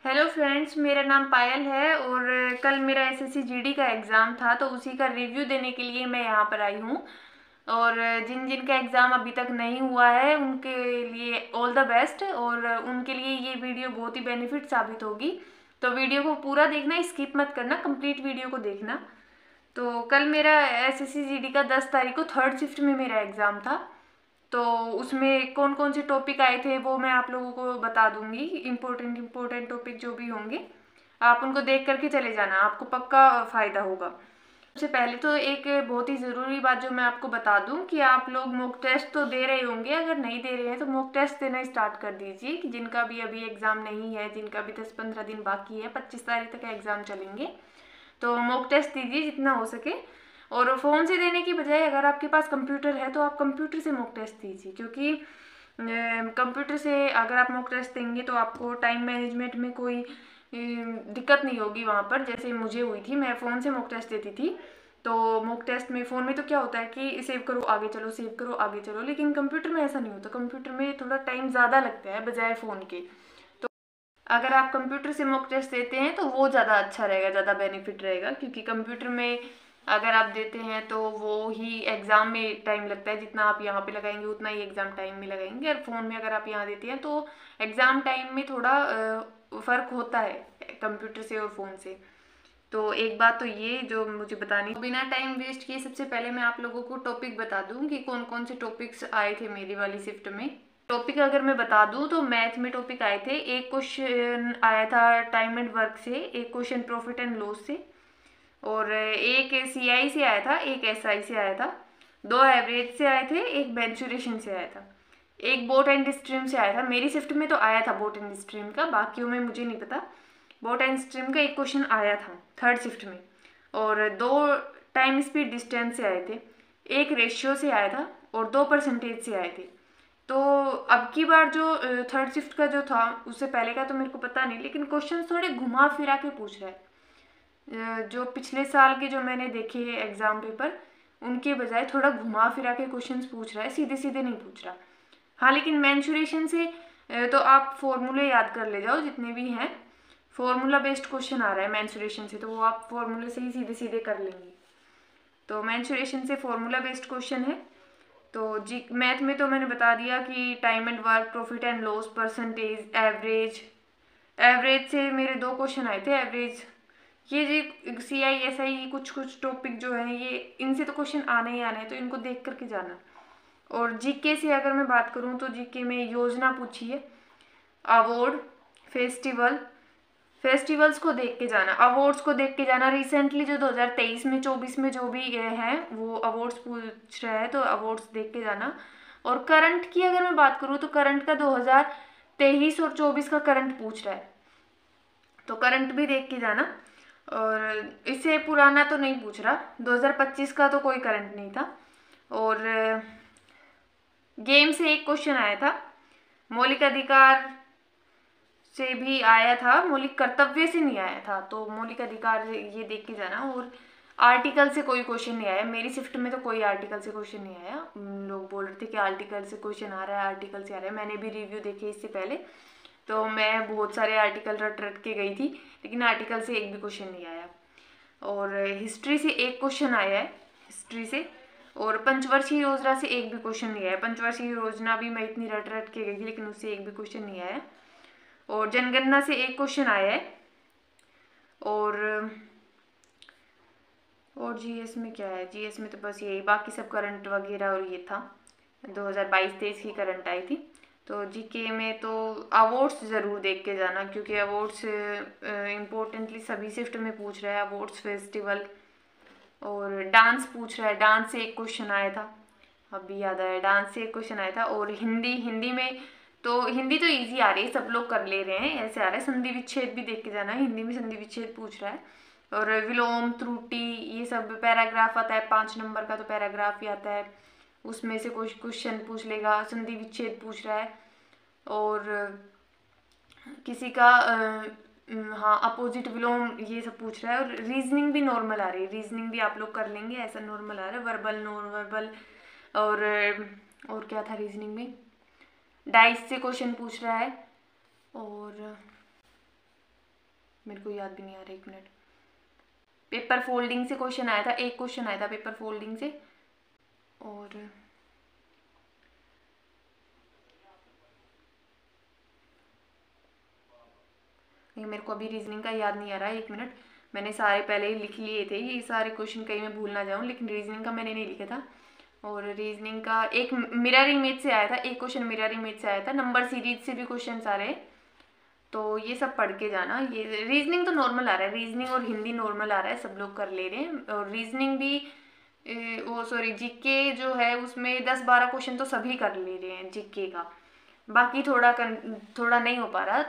Hello friends, मेरा नाम पायल है और कल मेरा एसएससी जीडी का एग्ज़ाम था तो उसी का रिव्यू देने के लिए मैं यहाँ पर आई हूँ। और जिन जिन का एग्ज़ाम अभी तक नहीं हुआ है उनके लिए ऑल द बेस्ट, और उनके लिए ये वीडियो बहुत ही बेनिफिट साबित होगी। तो वीडियो को पूरा देखना, स्किप मत करना, कंप्लीट वीडियो को देखना। तो कल मेरा एसएससी जीडी का 10 तारीख को थर्ड शिफ्ट में मेरा एग्ज़ाम था। तो उसमें कौन कौन से टॉपिक आए थे वो मैं आप लोगों को बता दूंगी। इम्पोर्टेंट टॉपिक जो भी होंगे आप उनको देख करके चले जाना, आपको पक्का फ़ायदा होगा। सबसे पहले तो एक बहुत ही ज़रूरी बात जो मैं आपको बता दूं कि आप लोग मॉक टेस्ट तो दे रहे होंगे, अगर नहीं दे रहे हैं तो मॉक टेस्ट देना स्टार्ट कर दीजिए। कि जिनका भी अभी एग्ज़ाम नहीं है, जिनका भी 10-15 दिन बाकी है, 25 तारीख तक एग्ज़ाम चलेंगे, तो मॉक टेस्ट दीजिए जितना हो सके। और फ़ोन से देने की बजाय अगर आपके पास कंप्यूटर है तो आप कंप्यूटर से मॉक टेस्ट दीजिए, क्योंकि कंप्यूटर से अगर आप मॉक टेस्ट देंगे तो आपको टाइम मैनेजमेंट में कोई दिक्कत नहीं होगी वहाँ पर, जैसे मुझे हुई थी। मैं फ़ोन से मॉक टेस्ट देती थी, तो मॉक टेस्ट में फ़ोन में तो क्या होता है कि सेव करो आगे चलो, सेव करो आगे चलो, लेकिन कंप्यूटर में ऐसा नहीं होता। कंप्यूटर में थोड़ा टाइम ज़्यादा लगता है बजाय फ़ोन के। तो अगर आप कंप्यूटर से मॉक टेस्ट देते हैं तो वो ज़्यादा अच्छा रहेगा, ज़्यादा बेनिफिट रहेगा, क्योंकि कंप्यूटर में अगर आप देते हैं तो वो ही एग्ज़ाम में टाइम लगता है, जितना आप यहाँ पे लगाएंगे उतना ही एग्ज़ाम टाइम में लगाएंगे। और फ़ोन में अगर आप यहाँ देते हैं तो एग्ज़ाम टाइम में थोड़ा फ़र्क होता है कंप्यूटर से और फ़ोन से। तो एक बात तो ये जो मुझे बतानी, बिना टाइम वेस्ट किए सबसे पहले मैं आप लोगों को टॉपिक बता दूं कि कौन कौन से टॉपिक्स आए थे मेरी वाली शिफ्ट में। टॉपिक अगर मैं बता दूं तो मैथ में टॉपिक आए थे। एक क्वेश्चन आया था टाइम एंड वर्क से, एक क्वेश्चन प्रॉफिट एंड लॉस से, और एक सीआई से आया था, एक एसआई से आया था, दो एवरेज से आए थे, एक मेंसुरेशन से आया था, एक बोट एंड स्ट्रीम से आया था। मेरी शिफ्ट में तो आया था बोट एंड स्ट्रीम का, बाकियों में मुझे नहीं पता। बोट एंड स्ट्रीम का एक क्वेश्चन आया था थर्ड शिफ्ट में, और दो टाइम स्पीड डिस्टेंस से आए थे, एक रेशियो से आया था, और दो परसेंटेज से आए थे। तो अब की बार जो थर्ड शिफ्ट का जो था, उससे पहले का तो मेरे को पता नहीं, लेकिन क्वेश्चन थोड़े घुमा फिरा के पूछ रहा है। जो पिछले साल के जो मैंने देखे एग्जाम पेपर, उनके बजाय थोड़ा घुमा फिरा के क्वेश्चंस पूछ रहा है, सीधे सीधे नहीं पूछ रहा। हाँ, लेकिन मेंसुरेशन से तो आप फॉर्मूले याद कर ले जाओ जितने भी हैं। फॉर्मूला बेस्ड क्वेश्चन आ रहा है मेंसुरेशन से, तो वो आप फॉर्मूले से ही सीधे सीधे कर लेंगे। तो मेंसुरेशन से फॉर्मूला बेस्ड क्वेश्चन है। तो जी मैथ में तो मैंने बता दिया कि time and work, profit and loss, percentage, average. Average से मेरे दो क्वेश्चन आए थे। एवरेज ये जी सीआई एसआई कुछ कुछ टॉपिक जो है ये, इनसे तो क्वेश्चन आने ही आने हैं, तो इनको देख करके जाना। और जीके से अगर मैं बात करूँ तो जीके में योजना पूछी है, अवार्ड, फेस्टिवल, फेस्टिवल्स को देख के जाना, अवार्ड्स को देख के जाना। रिसेंटली जो 2023 में 24 में जो भी हैं वो अवार्ड्स पूछ रहे हैं, तो अवार्ड्स देख के जाना। और करंट की अगर मैं बात करूँ तो करंट का 2023 और 24 का करंट पूछ रहा है, तो करंट भी देख के जाना। और इससे पुराना तो नहीं पूछ रहा, 2025 का तो कोई करंट नहीं था। और गेम से एक क्वेश्चन आया था, मौलिक अधिकार से भी आया था, मौलिक कर्तव्य से नहीं आया था, तो मौलिक अधिकार ये देख के जाना। और आर्टिकल से कोई क्वेश्चन नहीं आया, मेरी शिफ्ट में तो कोई आर्टिकल से क्वेश्चन नहीं आया। लोग बोल रहे थे कि आर्टिकल से क्वेश्चन आ रहा है, आर्टिकल से आ रहा है। मैंने भी रिव्यू देखे इससे पहले, तो मैं बहुत सारे आर्टिकल रट रट के गई थी, लेकिन आर्टिकल से एक भी क्वेश्चन नहीं आया। और हिस्ट्री से एक क्वेश्चन आया है, हिस्ट्री से। और पंचवर्षीय योजना से एक भी क्वेश्चन नहीं आया। पंचवर्षीय योजना भी मैं इतनी रट रट के गई थी, लेकिन उससे एक भी क्वेश्चन नहीं आया। और जनगणना से एक क्वेश्चन आया है। और जीएस में क्या है, जीएस में तो बस यही, बाकी सब करंट वगैरह और ये था। 2022-23 की करंट आई थी। तो जीके में तो अवार्ड्स ज़रूर देख के जाना, क्योंकि अवार्ड्स इम्पोर्टेंटली सभी शिफ्ट में पूछ रहा है। अवार्ड्स, फेस्टिवल, और डांस पूछ रहा है। डांस से एक क्वेश्चन आया था, अभी याद आया, डांस से एक क्वेश्चन आया था। और हिंदी में तो हिंदी तो इजी आ रही है, सब लोग कर ले रहे हैं, ऐसे आ रहा है। संधि विच्छेद भी देख के जाना है, हिंदी में संधि विच्छेद पूछ रहा है। और विलोम, त्रुटि, ये सब पैराग्राफ आता है, 5 नंबर का तो पैराग्राफ ही आता है, उसमें से कुछ क्वेश्चन पूछ लेगा। संधि विच्छेद पूछ रहा है। और किसी का हाँ अपोजिट, विलोम, ये सब पूछ रहा है। और रीजनिंग भी नॉर्मल आ रही है, रीजनिंग भी आप लोग कर लेंगे, ऐसा नॉर्मल आ रहा है। वर्बल, नॉन वर्बल, और क्या था रीजनिंग में, डाइस से क्वेश्चन पूछ रहा है। और मेरे को याद भी नहीं आ रहा, 1 मिनट। पेपर फोल्डिंग से क्वेश्चन आया था, एक क्वेश्चन आया था पेपर फोल्डिंग से। और ये मेरे को अभी रीजनिंग का याद नहीं आ रहा है, 1 मिनट। मैंने सारे पहले ही लिख लिए थे, ये सारे क्वेश्चन कहीं मैं भूल ना जाऊँ, लेकिन रीजनिंग का मैंने नहीं लिखा था। और रीजनिंग का एक मिरर इमेज से आया था, एक क्वेश्चन मिरर इमेज से आया था, नंबर सीरीज से भी क्वेश्चन आ रहे, तो ये सब पढ़ के जाना। ये रीजनिंग तो नॉर्मल आ रहा है, रीजनिंग और हिंदी नॉर्मल आ रहा है, सब लोग कर ले रहे हैं। और रीजनिंग भी वो सॉरी जीके जो है उसमें 10-12 क्वेश्चन तो सभी कर ले रहे हैं जीके का। बाकी थोड़ा नहीं हो पा रहा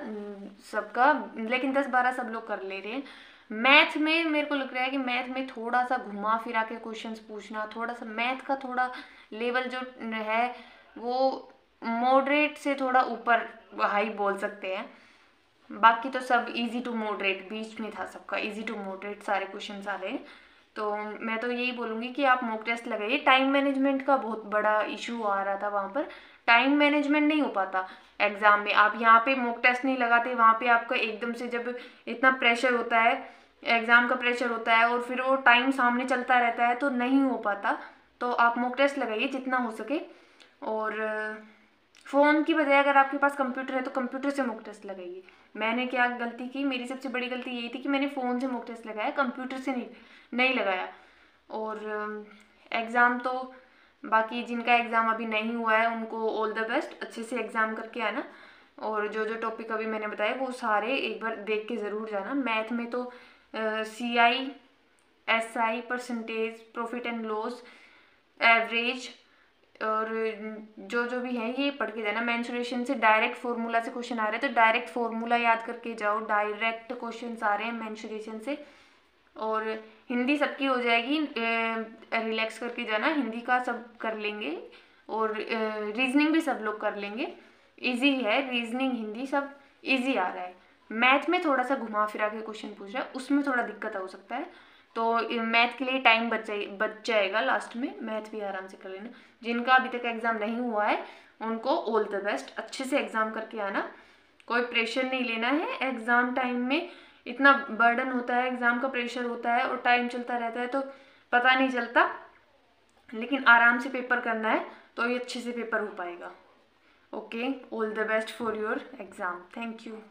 सबका, लेकिन 10-12 सब लोग कर ले रहे हैं। मैथ में मेरे को लग रहा है कि मैथ में थोड़ा सा घुमा फिरा के क्वेश्चंस पूछना, थोड़ा सा मैथ का थोड़ा लेवल जो है वो मॉडरेट से थोड़ा ऊपर हाई बोल सकते हैं। बाकी तो सब इजी टू मॉडरेट बीच में था, सबका इजी टू मॉडरेट सारे क्वेश्चन आ रहे हैं। तो मैं तो यही बोलूँगी कि आप मॉक टेस्ट लगाइए। टाइम मैनेजमेंट का बहुत बड़ा इशू आ रहा था वहाँ पर, टाइम मैनेजमेंट नहीं हो पाता एग्ज़ाम में। आप यहाँ पे मॉक टेस्ट नहीं लगाते, वहाँ पे आपका एकदम से जब इतना प्रेशर होता है, एग्ज़ाम का प्रेशर होता है और फिर वो टाइम सामने चलता रहता है तो नहीं हो पाता। तो आप मॉक टेस्ट लगाइए जितना हो सके। और फ़ोन की बजाय अगर आपके पास कंप्यूटर है तो कंप्यूटर से मॉक टेस्ट लगाइए। मैंने क्या गलती की, मेरी सबसे बड़ी गलती यही थी कि मैंने फ़ोन से मॉक टेस्ट लगाया, कंप्यूटर से नहीं लगाया। और एग्ज़ाम तो बाकी जिनका एग्ज़ाम अभी नहीं हुआ है उनको ऑल द बेस्ट, अच्छे से एग्ज़ाम करके आना। और जो जो टॉपिक अभी मैंने बताया वो सारे एक बार देख के ज़रूर जाना। मैथ में तो CI SI percentage, profit and loss, average और जो भी है ये पढ़ के जाना। मेंसुरेशन से डायरेक्ट फार्मूला से क्वेश्चन आ रहे हैं तो डायरेक्ट फार्मूला याद करके जाओ, डायरेक्ट क्वेश्चन आ रहे हैं मेंसुरेशन से। और हिंदी सबकी हो जाएगी, रिलैक्स करके जाना, हिंदी का सब कर लेंगे। और रीजनिंग भी सब लोग कर लेंगे, इजी है रीजनिंग हिंदी सब इजी आ रहा है। मैथ में थोड़ा सा घुमा फिरा के क्वेश्चन पूछ रहा है, उसमें थोड़ा दिक्कत हो सकता है। तो मैथ के लिए टाइम बच जाएगा, लास्ट में मैथ भी आराम से कर लेना। जिनका अभी तक एग्ज़ाम नहीं हुआ है उनको ऑल द बेस्ट, अच्छे से एग्ज़ाम करके आना। कोई प्रेशर नहीं लेना है एग्ज़ाम टाइम में, इतना बर्डन होता है, एग्ज़ाम का प्रेशर होता है और टाइम चलता रहता है तो पता नहीं चलता। लेकिन आराम से पेपर करना है तो ये अच्छे से पेपर हो पाएगा। Okay, all the best for your exam. Thank you.